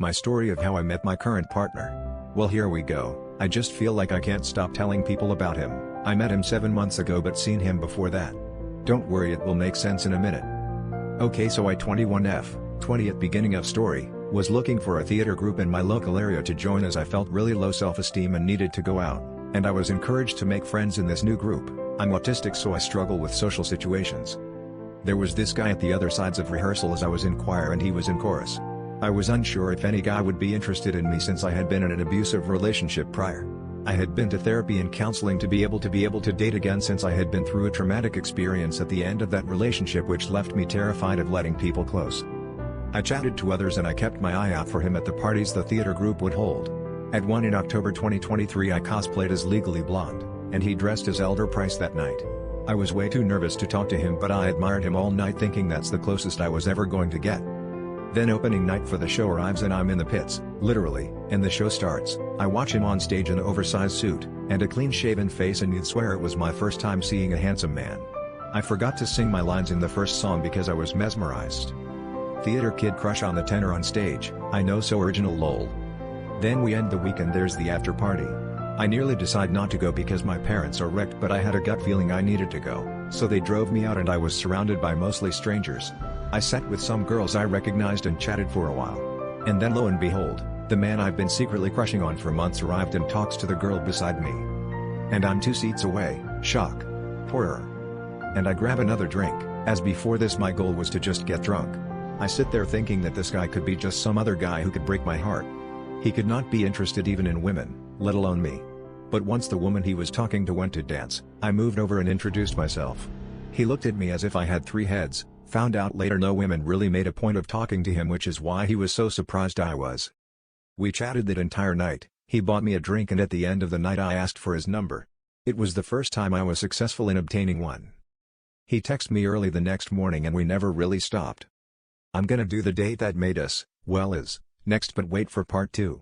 My story of how I met my current partner. Well, here we go. I just feel like I can't stop telling people about him. I met him 7 months ago but seen him before that. Don't worry, it will make sense in a minute. Okay, so I 20 at beginning of story, was looking for a theater group in my local area to join as I felt really low self-esteem and needed to go out, and I was encouraged to make friends in this new group. I'm autistic, so I struggle with social situations. There was this guy at the other sides of rehearsal as I was in choir and he was in chorus. I was unsure if any guy would be interested in me since I had been in an abusive relationship prior. I had been to therapy and counseling to be able to date again since I had been through a traumatic experience at the end of that relationship which left me terrified of letting people close. I chatted to others and I kept my eye out for him at the parties the theater group would hold. At one in October 2023 I cosplayed as Legally Blonde, and he dressed as Elder Price that night. I was way too nervous to talk to him but I admired him all night thinking that's the closest I was ever going to get. Then opening night for the show arrives and I'm in the pits, literally, and the show starts. I watch him on stage in an oversized suit, and a clean-shaven face, and you'd swear it was my first time seeing a handsome man. I forgot to sing my lines in the first song because I was mesmerized. Theater kid crush on the tenor on stage, I know, so original lol. Then we end the week and there's the after party. I nearly decide not to go because my parents are wrecked but I had a gut feeling I needed to go, so they drove me out and I was surrounded by mostly strangers. I sat with some girls I recognized and chatted for a while. And then lo and behold, the man I've been secretly crushing on for months arrived and talks to the girl beside me. And I'm 2 seats away, shock. Horror. And I grab another drink, as before this my goal was to just get drunk. I sit there thinking that this guy could be just some other guy who could break my heart. He could not be interested even in women, let alone me. But once the woman he was talking to went to dance, I moved over and introduced myself. He looked at me as if I had 3 heads. Found out later no women really made a point of talking to him, which is why he was so surprised I was. We chatted that entire night, he bought me a drink, and at the end of the night I asked for his number. It was the first time I was successful in obtaining one. He texted me early the next morning and we never really stopped. I'm gonna do the date that made us, well, is next, but wait for part 2.